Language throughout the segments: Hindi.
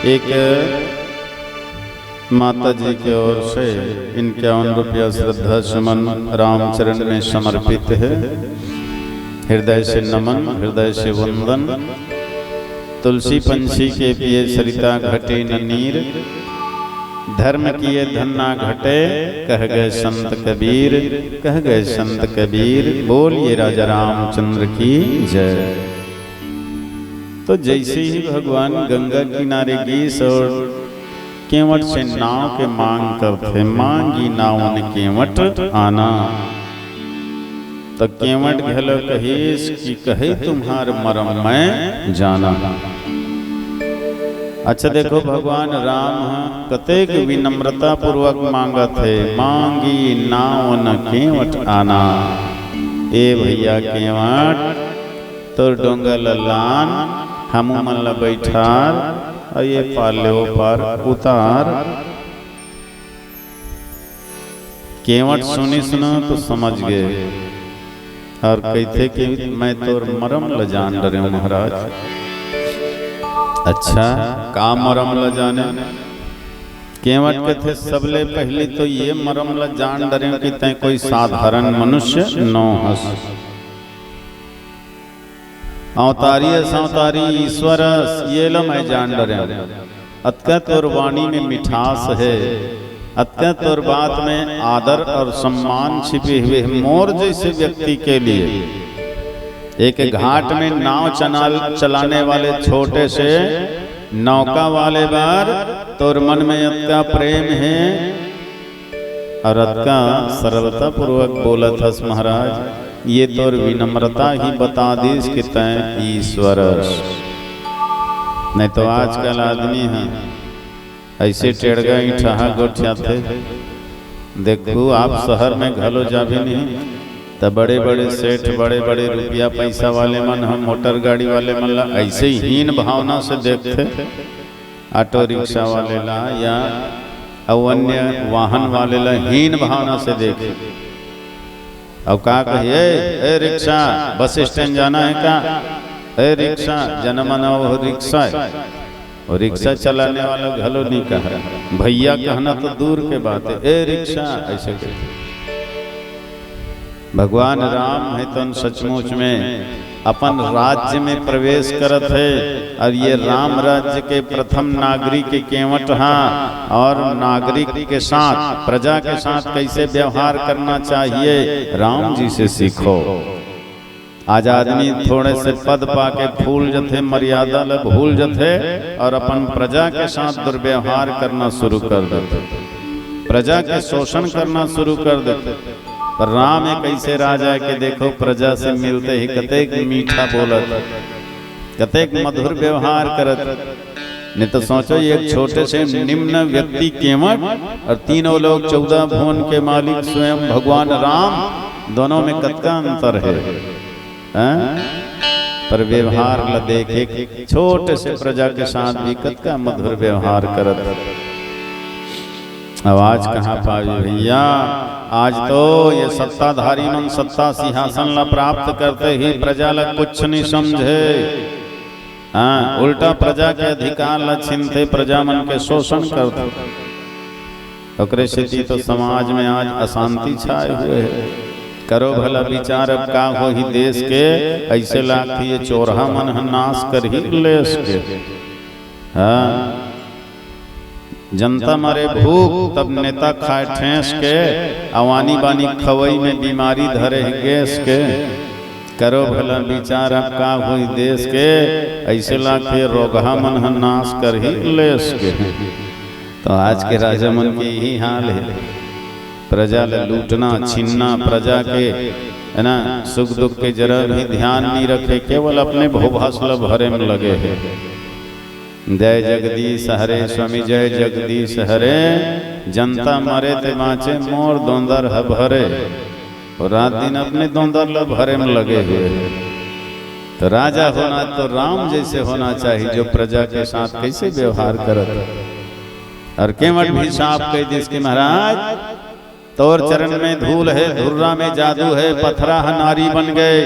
एक माता जी की ओर से इनके 51 रुपया श्रद्धा सुमन रामचरण में समर्पित है। हृदय से नमन, हृदय से वंदन। तुलसी पंछी के पिए सरिता घटे न नीर, धर्म किए धन्ना घटे, कह गए संत कबीर, कह गए संत कबीर। बोलिए राजा रामचंद्र की जय। तो जैसे ही भगवान गंगा किनारे गीस और केवट से नाव के मांग करते, मांगी नाव ने केवट आना, तो केवट घलो कहीस कि कहे तुम्हार मरम मैं जाना। अच्छा देखो भगवान राम कतेक विनम्रता पूर्वक मांगत है, मांगी नाव न केवट आना। ए भैया केवट तोर डोंगा ललान हम मन ला बैठार और ये पालो पर उतार। केवट सुनी सुना तो समझ गए और कहते कि मैं तोर मरम ल जान डरे महाराज। अच्छा का मरम ल जाने? केवट कहते सबले पहले तो ये मरम ल जान डरे कि तय कोई साधारण मनुष्य न हस, अवतारी संवतारी ईश्वर ये लो मैं जान डरे। अत्य तोर वाणी में मिठास है, अत्य तोर बात में आदर और सम्मान छिपे हुए। मोर जैसे व्यक्ति के लिए एक घाट में नाव चलाने वाले छोटे से नौका वाले बार तोर मन में अत्या प्रेम है और अत्या सरलता पूर्वक बोला था महाराज। ये तोर विनम्रता ही बता दीस कि तय ईश्वर। नहीं तो आजकल आदमी है ऐसे टेढ़गा ठहा गोठ्याते। देखो आप शहर में घलो जाबे नहीं तो बड़े बड़े सेठ, बड़े बड़े रुपया पैसा वाले मन, हम मोटर गाड़ी वाले मन ला ऐसे ही हीन भावना से देखते। ऑटो रिक्शा वाले ला या अन्य वाहन वाले ला हीन भावना से देखे। अब का कहिए, ए रिक्शा बस स्टैंड जाना है का? ए रिक्शा जनमना वो रिक्शा है। और रिक्शा चलाने वाला घलो नहीं कहा, भैया कहना तो दूर के बात है, ए रिक्शा ऐसे कहते। भगवान राम है तो सचमुच में अपन राज्य में प्रवेश करत है और ये राम राज्य के प्रथम नागरिक केवट हाँ। और नागरिक के साथ, प्रजा के साथ कैसे व्यवहार करना चाहिए राम जी से सीखो। आज आदमी थोड़े से पद पाके फूल जथे, मर्यादा ल भूल जथे और अपन प्रजा के साथ दुर्व्यवहार करना शुरू कर देते, प्रजा के शोषण करना शुरू कर देते। पर राम एक ऐसे राजा के देखो प्रजा से मिलते ही कतेक मीठा बोलत, कतेक मधुर व्यवहार करत। नहीं तो सोचो एक छोटे से निम्न व्यक्ति केवट और तीनों लोग 14 भुवन के मालिक स्वयं भगवान राम, दोनों में कतका अंतर है। पर व्यवहार ल देखे छोटे से प्रजा के साथ भी कतका मधुर व्यवहार करत। अब आज कहाँ पावे भैया, आज तो ये सत्ताधारी मन सत्ता सिंहासन ला प्राप्त करते ही प्रजा ला कुछ नहीं समझे। हाँ, उल्टा प्रजा के अधिकार ला छीनते, प्रजा मन के शोषण करते। ओकरे स्थिति तो समाज में आज अशांति छाए हुए है। करो भला विचार अब का हो ही देश के, ऐसे लागती ये चोरहा मन नाश कर ही लेस के। हाँ, जनता मरे भूख तब नेता खाए ठेस के, अवानी बानी खवई में बीमारी धरे गैस के। करो भला विचार अब का हुई देश के, ऐसे लाके रोगहा मन नाश कर ही लेस के। तो आज के राजा मन की यही हाल है, प्रजा ले लूटना छीनना, प्रजा के है ना सुख दुख के जरा भी ध्यान नहीं रखे, केवल अपने भोभासला भरे में लगे हैं। जय जगदीश हरे स्वामी, जय जगदीश हरे। जनता मरे ते माचे मोर दोंदर ह भरे, और रात दिन अपने दोंदर ल भरे में लगे हुए। तो राजा होना तो राम जैसे होना चाहिए, जो प्रजा के साथ कैसे व्यवहार करत। और केवट भी साफ कह दिस कि महाराज तोर चरण में धूल है, धुर्रा में जादू है, पथरा है नारी बन गए।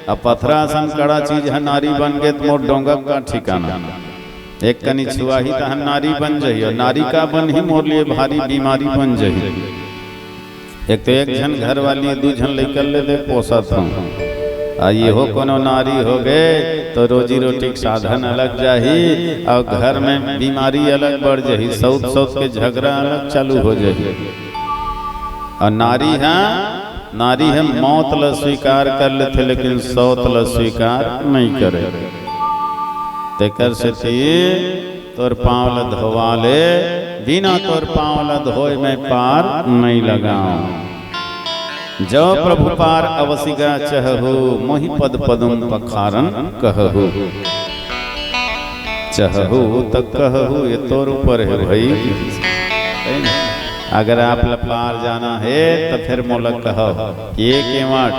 अब पथरा सन कड़ा चीज है नारी बन गए, तो मोर डोंगा का ठिकाना। एक कनी छुआही तहन नारी बन जही, और नारी का बन ही मोर लिए भारी बीमारी बन जही। एक तो एक जन घर वाली दू जन लेकर ले दे पोसत हूँ, आ ये हो कोनो नारी हो गए तो रोजी रोटी के साधन अलग जाही, और घर में बीमारी अलग बढ़ जही, सौत सौत के झगड़ा अलग चालू हो जाही। और नारी है मौत ल स्वीकार कर लेते लेकिन सौत ल स्वीकार नहीं करे। तेकर से तोर पाँव ल धोवा ले, बिना तोर पाँव ल धोए में पार नहीं लगाऊं। जो प्रभु पार अवसिगा चहु, मोहि पद पदम पखारन कहु। चहु तक कहु, ये तोर ऊपर है भाई। अगर आप पार जाना है तो फिर मोला कहो ये केवट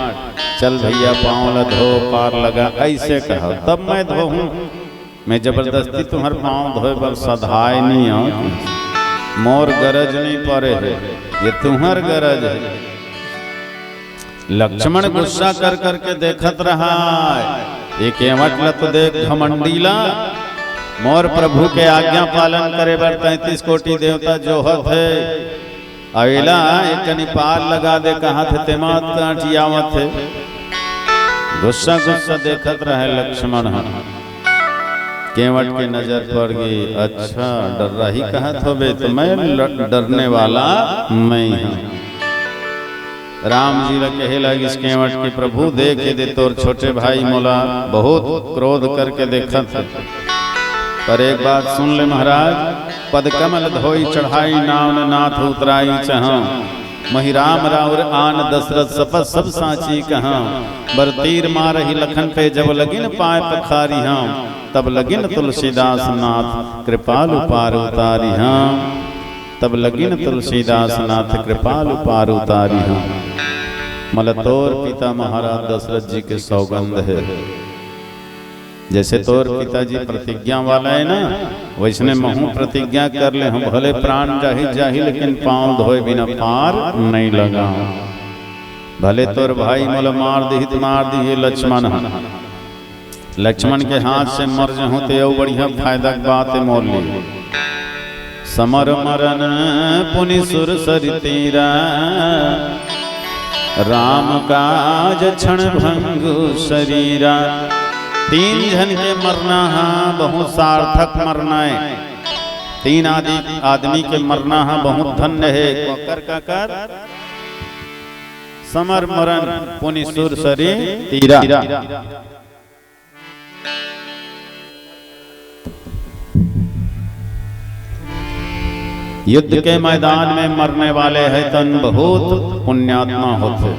चल भैया पाँव ल धो पार लगा, ऐसे कहो तब मैं धोऊं। मैं जबरदस्ती तुम्हारे पाँव धोए पर सधाए नहीं हूँ, मोर गरज नहीं पड़े है, ये तुम्हार गरज है। लक्ष्मण गुस्सा कर करके देखत रहा, ये केवट ल तो देख घमंडीला, मोर प्रभु के आज्ञा पालन करे बर 33 कोटि देवता जोहत है। अवेला एक कनी पार लगा दे, कहा थे तेमात काटियावत है। गुस्सा गुस्सा देखत रहे लक्ष्मण। केवट की नजर पड़ गई, अच्छा डर रही कहा तो बे, तो मैं डरने वाला मैं हूँ। राम जी कहे लगी इस केवट की, प्रभु देखे दे तोर छोटे भाई मोला बहुत क्रोध करके देखा था, पर एक बात सुन ले महाराज, पद कमल धोई चढ़ाई नाव नाथ उतराई चहाँ, मही राम राउर आन दशरथ सपथ सब साची कहाँ। बर तीर मारही लखन पे जब लगिन पाए पखारी हम, तब लगिन तुलसीदास नाथ कृपालु पार उतारी हम। तब लगिन तुलसीदास नाथ कृपालु पार उतारी हम। मलतोर पिता महाराज दशरथ जी के सौगंध है। जैसे तोर पिताजी प्रतिज्ञा वाला है ना, वैसने महू प्रतिज्ञा कर ले, हम भले प्राण जाही लेकिन पांव धोए बिना पार नहीं लगा। भले तोर भाई मोला मार दी लक्ष्मण। लक्ष्मण के हाथ से मर जाऊं तो बढ़िया फायदा की बात है मोर लिए। समर मरन पुनि सुर सरि तेरा, राम काज क्षण भंगु शरीरा। 3 जन के मरना है बहुत सार्थक मरना है, 3 आदमी के मरना है बहुत धन्य है। कर समर मरन पुनि सुर सरि तीरा। युद्ध के मैदान में मरने वाले हैं तन बहुत पुण्यात्मा होते।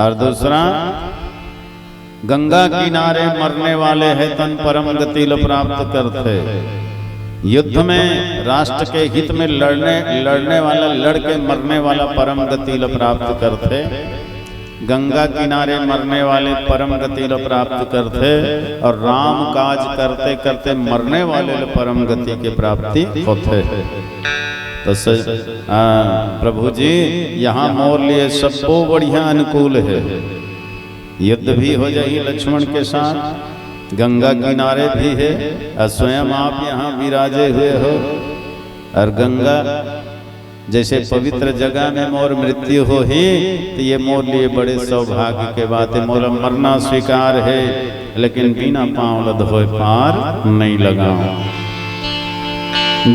और दूसरा, गंगा किनारे मरने वाले हैं तन परम गति प्राप्त करते। युद्ध में राष्ट्र के हित में लड़ने वाला लड़के मरने वाला परम गति प्राप्त करते। गंगा किनारे मरने वाले परम गति प्राप्त करते, और राम काज करते करते मरने वाले परम गति के प्राप्ति होते। तो प्रभु जी यहाँ मोर लिए सबको बढ़िया अनुकूल है। युद्ध भी हो जाए लक्ष्मण के साथ, गंगा किनारे भी है, और स्वयं आप यहाँ विराजे हुए हो। और गंगा जैसे पवित्र जगह में मोर मृत्यु हो ही, तो ये मोर लिए बड़े सौभाग्य के बात है। मोर मरना स्वीकार है, लेकिन बिना पाँव धोए पार नहीं लगाऊं।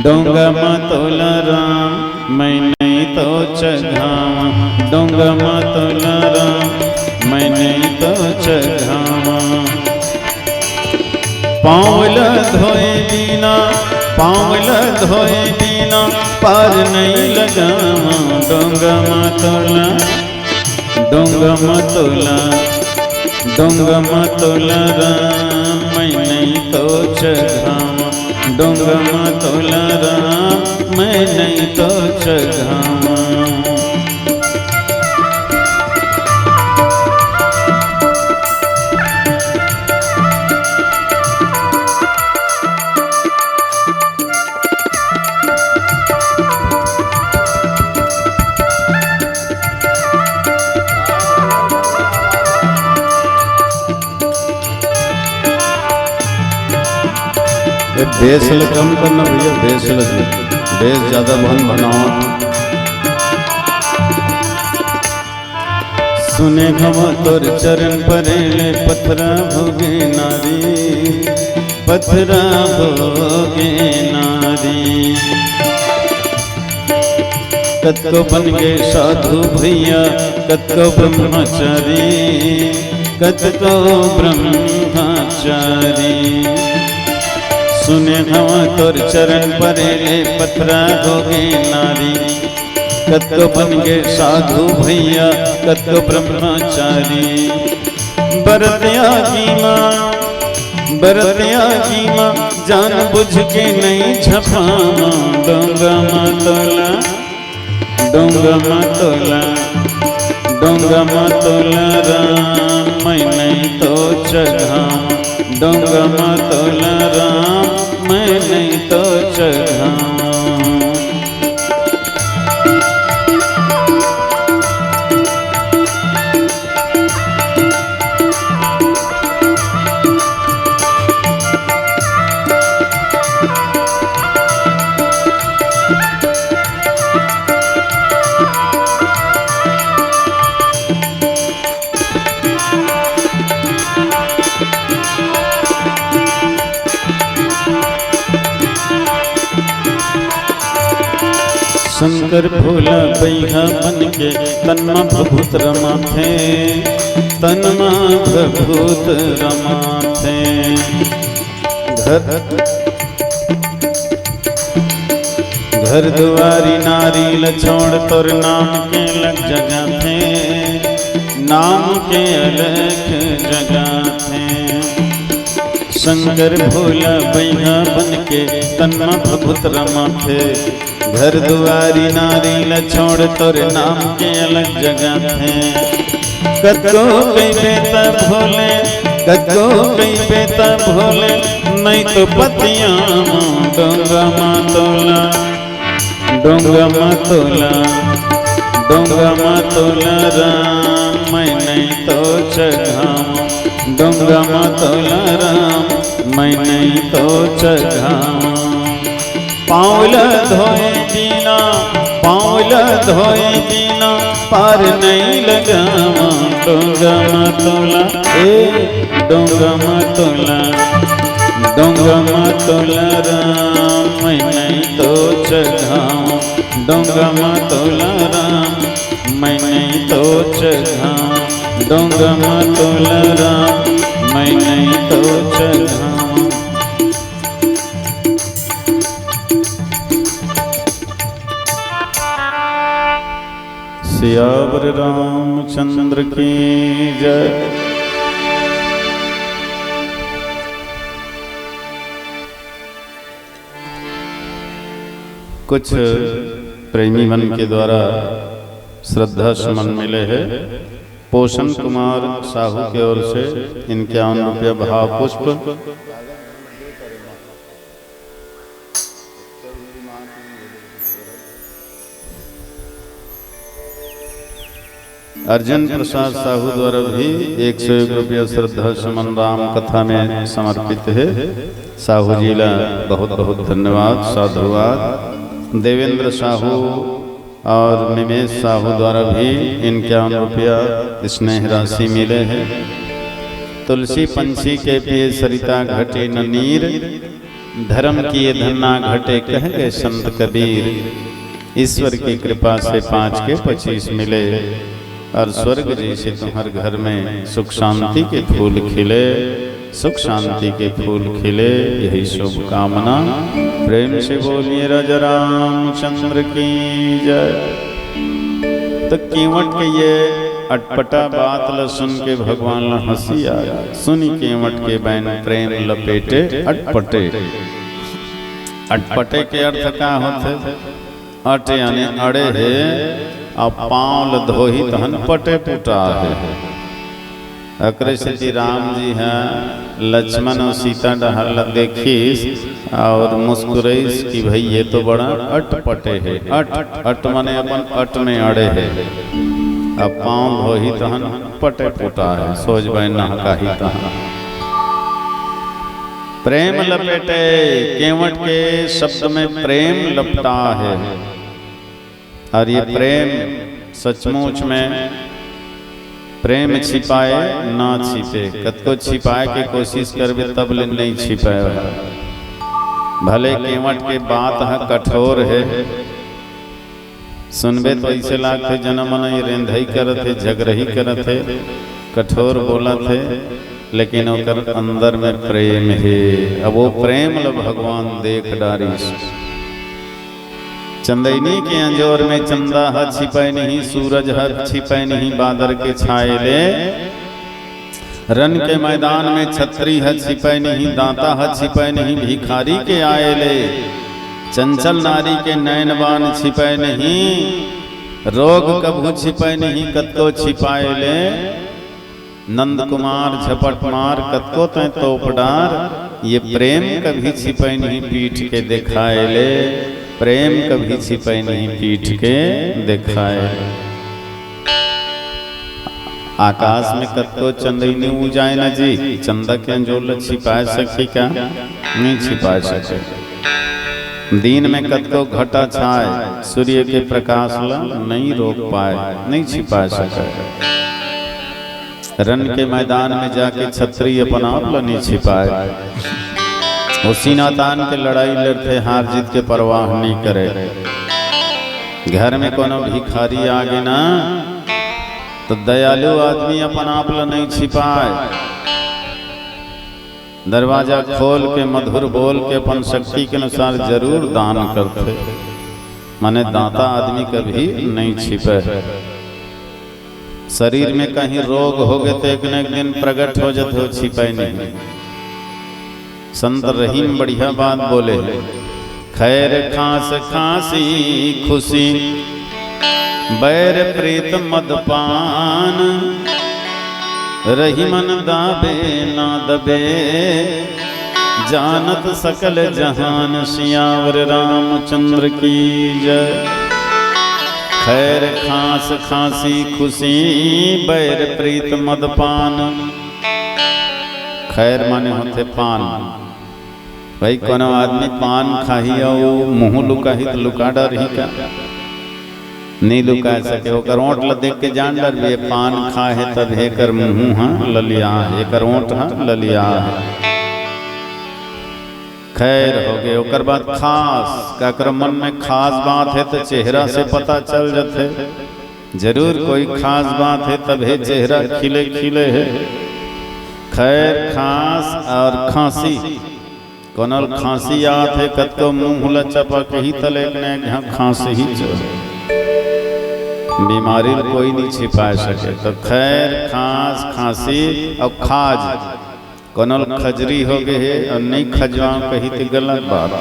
डोंगा मतुल राम मैं नहीं तो चघावा, डोंगा मतुल राम मैं नहीं तो चघावा। पाँव धोए बिना पार नहीं लगावा। डोंगा मतुला राम मैं नहीं तो चघावा। डोंगा मतुला राम मैं नहीं तो चघावा। ये बेसल कम करना भैया, बेसल बेस ज्यादा भन बनाओ। सुने घम तोर चरण परेले पथरा भोगे नारी, पथरा भोगे नारी। कतको बन गए साधु भैया, कतको ब्रह्मचारी, कतको ब्रह्मचारी। सुने हम तोर चरण परेले पथरा भोगे नारी, कतको बन गए साधु भैया, कतको ब्रह्मचारी। बरतिया की माँ, बरतिया की माँ जान बुझ के नहीं झपामा। डोंगा मतोला, डोंगा मतोला, डोंगा मतोला राम, मैं नहीं तो चढ़ाऊं। डोंगा मतोला राम, मैं नहीं तो चढ़ाऊं। शंकर भोला बैहा बन के तन्मा भभूत रमाथे, तन्मा भभूत रमाथे। घर दुआरी नारी लछोड़ तोर नाम के लग जगह थे, नाम के अलग जगह थे। शंकर भोला बैहा बन के तन्मा भभूत रमाथे। घर दुआरी नारी लछोड़ तोर नाम के अलग जगह थे। कतो कई बेता भोले, कतो कई बेता भोले, नहीं तो पतिया डोंगा मतोला, डोंगा मतोला, डोंगा मतोला राम, मैं नहीं तो चढ़ाऊं। डोंगा मतोला राम, मैं नहीं तो चढ़ाऊं। पाँवल धोए दीना, पाँवल धोए दीना, पार नहीं लगावा। डोंगा मतोला, डोंगा मतोला, डोंगा मतोला राम, मैं नहीं तो चढ़ाऊं। डोंगा मतोला राम, मैं नहीं तो चढ़ाऊं। डोंगा मतोला राम, मैं नहीं तो चढ़ाऊं। सियावर रामचंद्र की जय। कुछ प्रेमी मन के द्वारा श्रद्धा सुमन मिले हैं। पोषण कुमार साहू की ओर से 51 रुपया भाव पुष्प। अर्जुन प्रसाद साहू द्वारा भी 101 रुपया श्रद्धा सुमन राम कथा में समर्पित है। साहू जी ला बहुत बहुत धन्यवाद, साधुवाद। देवेंद्र साहू और निमेश साहू द्वारा भी 51 रुपया स्नेह राशि मिले हैं। तुलसी पंछी के पिए सरिता घटे न नीर, धर्म किए धन्ना घटे कह गए संत कबीर। ईश्वर की कृपा से 5 के 25 मिले और स्वर्ग जैसे तुम्हारे घर में सुख शांति के फूल खिले, सुख शांति के फूल खिले, यही शुभ कामना। प्रेम से बोलिए राजा रामचंद्र की जय। तो कीमट के ये अटपटा बात ल सुन के भगवान ला हंसी आया। सुनी कीमट के बैन प्रेम लपेटे अटपटे। अटपटे के अर्थ का होते? अट यानी अड़े है, अब पाँव ल धोही तहन पटे पुटा है। अकरे से राम जी हैं, लक्ष्मण और सीता डहर देखीस और मुस्कुराइस कि भाई ये तो बड़ा अटपटे है। अट मने अपन अट में अड़े है। अब पाँव धोही तहन पटे पुटा है, सोच बैन नहका ही तहन। प्रेम लपेटे, केवट के शब्द में प्रेम लपटा है। और ये प्रेम सचमुच में प्रेम छिपाए ना छिपे, कतको छिपाए के कोशिश करबे तब ले नहीं छिपाए। भले केवट के बात है कठोर है, सुनबे तो ऐसे लागते जन्म नहीं रेंधई करत है, झगड़ही करत है, कठोर बोलत है, लेकिन ओकर अंदर में प्रेम है। अब वो प्रेम ल भगवान देख डारी। चंदैनी के अंजोर में चंदा है छिपै नहीं, सूरज है छिपै नहीं बादर के छाए ले। रन के मैदान में छतरी है छिपै नहीं, दाता है छिपै नहीं भिखारी के आए ले। चंचल नारी के नैनबान छिपै नहीं, रोग कभू छिपै नहीं कतको छिपाए ले। नंद कुमार झपट मार कतको तय तोपडार, ये प्रेम कभी छिपै नहीं पीठ के दिखाए ले। प्रेम कभी छिपै नहीं पीठ के दिखाए। आकाश में कतको चंदनी उजाए न जी, चंदा के अंजोल छिपा सके क्या? नहीं छिपा सके। दिन में कतको घटा छाए, सूर्य के प्रकाश ला नहीं रोक पाए, नहीं छिपा सके। रन के मैदान में जाके छतरी अपना आप ला नहीं छिपाए। वो सीना तान के लड़ाई लड़ते, हार जीत के परवाह नहीं करे। घर में कोनो भिखारी आगे ना तो दयालु आदमी अपन आप ला नहीं छिपाए। दरवाजा खोल के मधुर बोल के अपन शक्ति के अनुसार जरूर दान करते, माने दाता आदमी कभी नहीं छिपे। शरीर में कहीं रोग हो गए तो एक न एक दिन प्रकट हो जाते हो, छिपे नहीं। संत रहीम बढ़िया बात बोले, खैर खांस खांसी खुशी बैर प्रीत मदपान। रही मन दाबे ना दबे, जानत सकल जहान सियावर रामचंद्र की जय। खैर खांस खांसी खुशी बैर प्रीत मदपान। खैर माने होते पान। भाई कोनो आदमी पान खाही और मुँह लुकाही तो लुका डर ही का नहीं लुका सके। ओकर ओंठ ल देख के जान डर भी पान खा है तब हेकर मुँह हाँ ललिया है, एकर ओंठ हाँ ललिया है। खैर हो गए। ओकर बाद खास का मन में खास बात है तो चेहरा से पता चल जाते, जरूर कोई खास बात है तब है चेहरा खिले खिले है। खैर खास और खांसी, कोनल खांसी आत है कतको मुँह ल चपक ही तले ने खांसी ही बीमारी कोई नहीं छिपा सके। तो खैर खांस खांसी और खाज, कोनल खजरी हो गए है और नहीं खजवाओ कही तो गलत बात।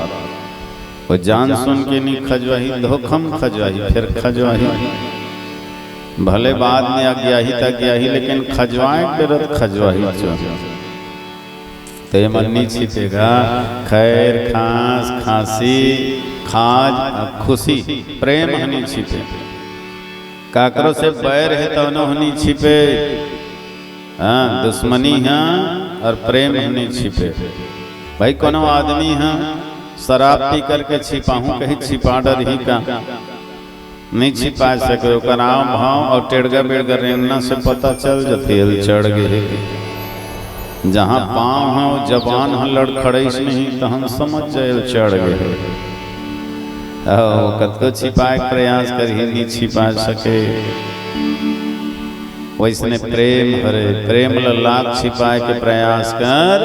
वो जान सुन के नहीं खजवाही, धोखम खजवाही फिर खजवाही। भले बाद में आ गया ही तक गया ही, लेकिन खजवाए फिर खजवाही ते मन नहीं छिपेगा। खैर खांस खांसी खाज खुशी प्रेम हनी छिपे। काकरो से बैर है तो नहीं छिपे, हाँ दुश्मनी है और प्रेम नहीं छिपे। भाई कोनो आदमी है शराब पी करके छिपाहूँ कहीं छिपा डर ही का नहीं छिपा सके। नाम भाव और टेढ़गा बेड़गा रेंगना से पता चल जाती है चढ़ गए। जहाँ पाँव है जबान है लड़खड़े नहीं तो हम समझ जाए चढ़ गए। कतको छिपाए प्रयास कर ही नहीं छिपा सके। वैसने प्रेम हरे प्रेम लाख छिपाए के प्रयास कर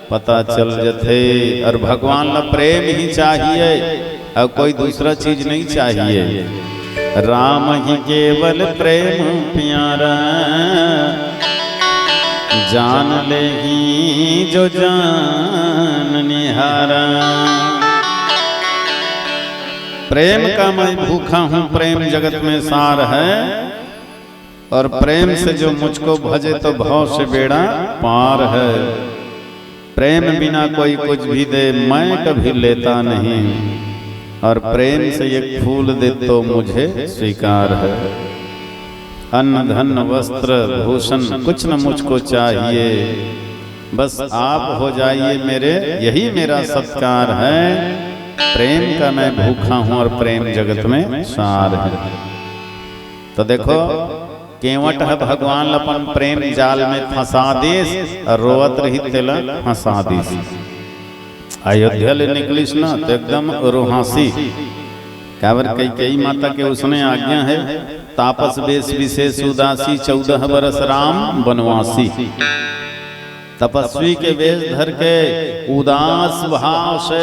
पता चल जाते। और भगवान ला प्रेम ही चाहिए और कोई दूसरा चीज नहीं चाहिए। राम ही केवल प्रेम प्यारा, जान ले ही जो जान निहारा। प्रेम का मैं भूखा हूँ, प्रेम जगत में सार है। और प्रेम से जो मुझको भजे तो भव से बेड़ा पार है। प्रेम बिना कोई कुछ भी दे मैं कभी लेता नहीं, और प्रेम से एक फूल दे तो मुझे स्वीकार है। अन्न धन वस्त्र भूषण कुछ न मुझको चाहिए, बस आप हो जाइए मेरे, यही मेरा सत्कार है। प्रेम का मैं भूखा हूं और प्रेम जगत में सार है। तो देखो केवट है भगवान अपन प्रेम जाल में फंसा देस और रोवत रही तेल फंसा देस। अयोध्या ले निकलिस ना तो एकदम रोहासी काबर कई माता के उसने आज्ञा है, तापस वेश विशेष उदासी 14 बरस राम वनवासी। तपस्वी के वेश धर के उदास भाव से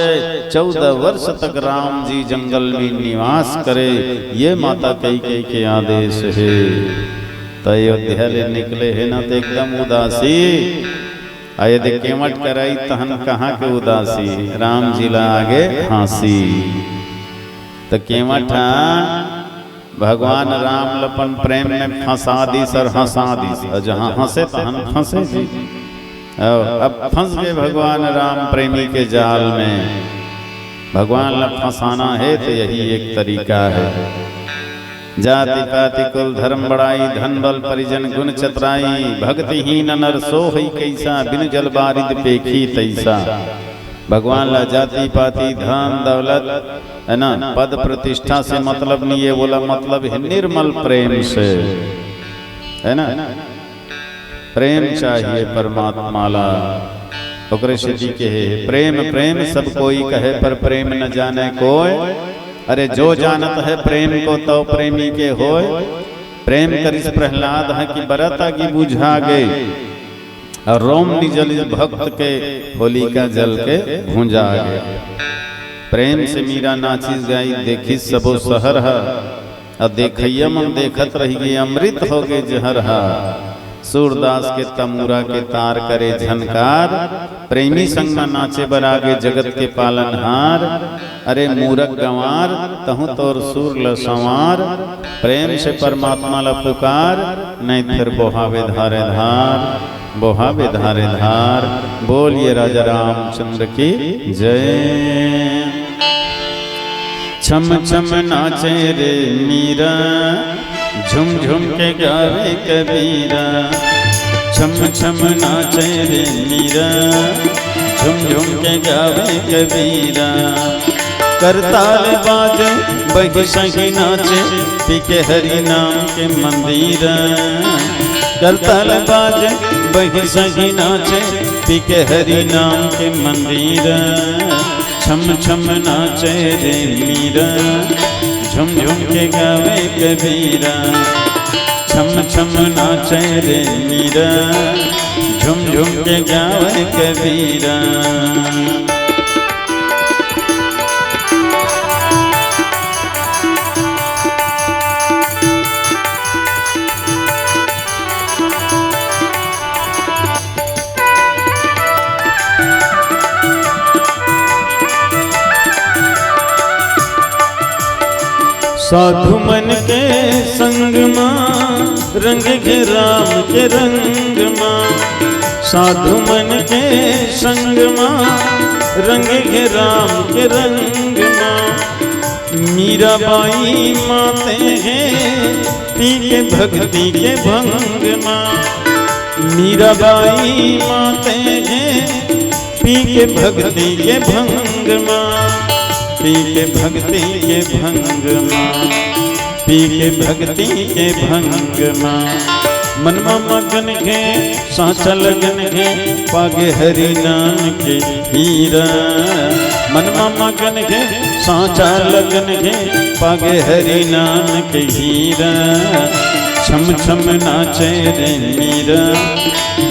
14 वर्ष तक राम जी जंगल में निवास करे, ये माता कई के आदेश है। तो अयोध्या ले निकले है ना तो एकदम उदासी। यदि केवट कराई तहन कहाँ के उदासी, राम जी ला आगे हंसी। तो केवट भगवान राम लपन प्रेम में फंसा दी सर हंसा दी, जहाँ हंसे तहन फंसे जी। अब फंस गए भगवान राम प्रेमी के जाल में। भगवान ला फंसाना है तो यही एक तरीका है। जाति पाति कुल धर्म बड़ाई, धन बल परिजन गुण चतुराई, भक्तिहीन नर सोहई कैसा, बिन जल बारिद पेखी तैसा। भगवान ला जाति पाति धन दौलत है ना, पद प्रतिष्ठा से मतलब नहीं है, बोला मतलब है निर्मल प्रेम से, है ना। प्रेम चाहिए परमात्मा ला। ओकरे से जी के प्रेम प्रेम सब कोई कहे पर प्रेम न जाने कोई। अरे जो जानत है प्रेम को तो प्रेमी के होय। प्रेम करिस प्रहलाद है कि बरता की बुझा गए, और रोम निजल भक्त के होलिका जल के भूंजा गया। प्रेम से मीरा नाचिस गाई देखी सबो सहर है, और देखैया मन देखत रही गई अमृत हो गए जहर है। सूरदास के तमुरा के तार करे झनकार, प्रेमी संग में नाचे बरागे जगत के पालनहार। अरे मूरख गंवार तहु तोर सूर ल संवार, प्रेम से परमात्मा ला पुकार, नहीं फिर बोहावे धारे धार, बोहावे धारे धार। बोलिए राजा रामचंद्र की जय। छम छम नाचे रे मीरा, झुम झुम के गावे कबीरा। छम छम नाचे रे मीरा, झुम झुम के गावे कबीरा। करताल बाजे बही सही नाचे, पीके हरि नाम के मंदिर। करताल बाजे बही सही नाचे, पीके हरि नाम के मंदिर। छम छम नाचे रे मीरा, झुम झुम के गावे कबीरा। छम छम नाचे रे मीरा, झुम झुम के गावे कबीरा। साधु मन के संग मां, रंग के राम के रंग मां। साधु मन के संग मां, रंग के राम के रंग मां। मीराबाई माते हैं पी के भक्ति के भंग मां। मीराबाई माते हैं पी के भक्ति के भंग मां। पी के भक्ति के भंग मां, पी के भक्ति के भंग मां। मनमा मगन के साचा लगन के, पागे हरि नाम के हीरा। मनमा मगन के साचा लगन के, पागे हरि नाम के हीरा। छम छम नाचे रे मीरा,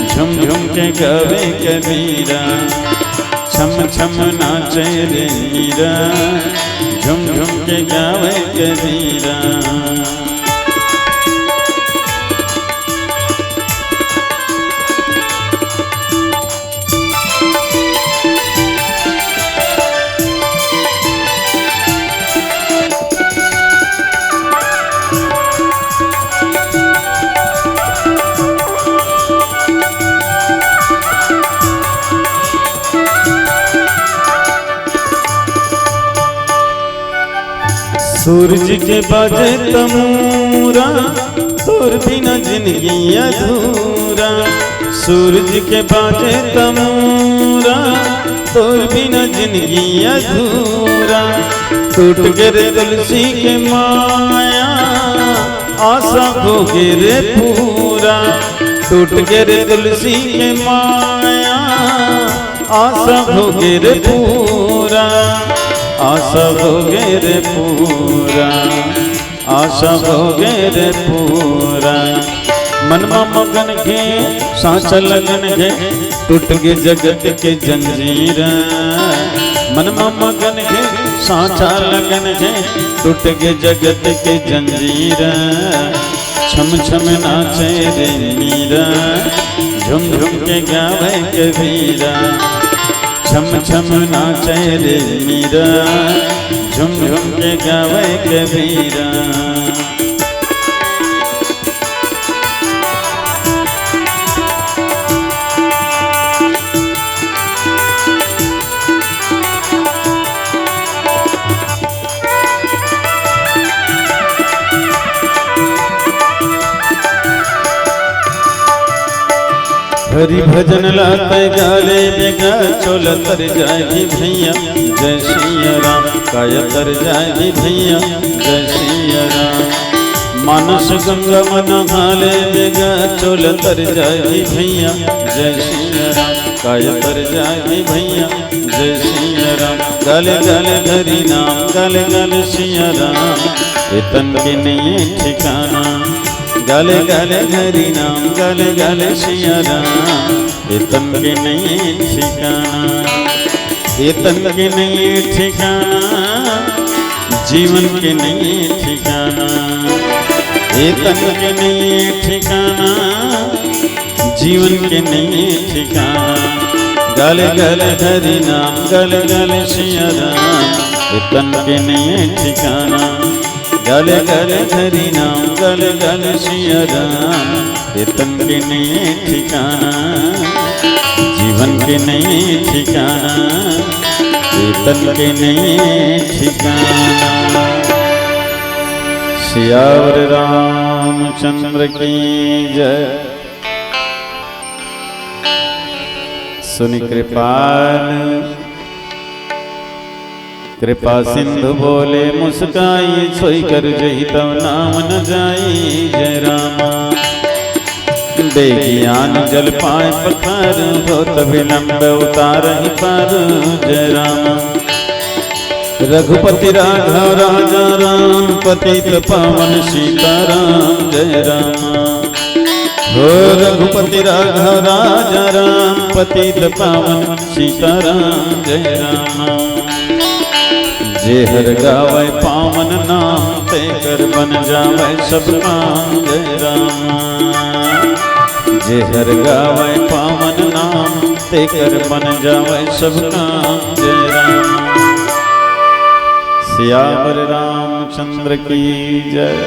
झुम झुम के गावे कबीरा। छम छम नाचे रे मीरा, झुम झुम के गावे कबीरा। सूरज के बाजे तमूरा, तोर बिना जिंदगी अधूरा। सूरज के बाजे तमूरा, तोर बिना जिंदगी अधूरा। टूट गिरे तुलसी के माया, आशा हो गिरे पूरा। टूट गिरे तुलसी के माया, आशा हो गिरे पूरा। आशा हो गिरे पूरा, आशा हो गिरे पूरा। मनमा मगन के सांचा लगन के, टूट गए जगत के जंजीर। मनमा मगन के सांचा लगन के, टूट गए जगत के जंजीर। छम छम नाचे रे मीरा, झुम झुम के गावे कबीरा। छम छम नाचे रे मीरा, झुम झुम के गावे कबीरा। हरि भजन लाते गाले बेगा, चोल तर जाएगी भैया जय सिया राम। काय तर जाएगी भैया जय सिया राम। मानस गंगा मन हाले बेगा, चोल तर जाएगी भैया जय सिया राम। काय तर जाएगी भैया जय सिया राम। गाले गाले हरि नाम, गाले गाले सिया राम। इतन के नहीं ठिकाना, गाले गाले हरि नाम, गाले गाले सिया राम। इतन के नहीं ठिकाना, इतन के नहीं ठिकाना, जीवन के नहीं ठिकाना। इतन के नहीं ठिकाना, जीवन के नहीं ठिकाना। गाले गाले हरि नाम, गाले गाले सिया राम। इतन के नहीं ठिकाना, गाले गाले हरि नाम, गाले गाले सिया राम। इतन के नहीं ठिकाना, जीवन के नहीं ठिकाना। इतन के नहीं ठिकाना। सियावर रामचंद्र की जय। सुनि कृपाल कृपा सिंधु बोले मुस्काई, सोई कर जही तब नाम न जाई जय रामा। बेज्ञान जल पाए पत्थर, होत विलंब उतार ही पार जय रामा। रघुपति राघव राजा राम, पतित पावन सीताराम जय रामा। हो रघुपति राघव राजा राम, पतित पावन सीताराम जय रामा। जे हर गावे पावन नाम, ते कर बन जावे सब काम जय रामा। जे हर गावे पावन नाम, ते कर बन जावे सब काम जय रामा। सियावर रामचंद्र की जय।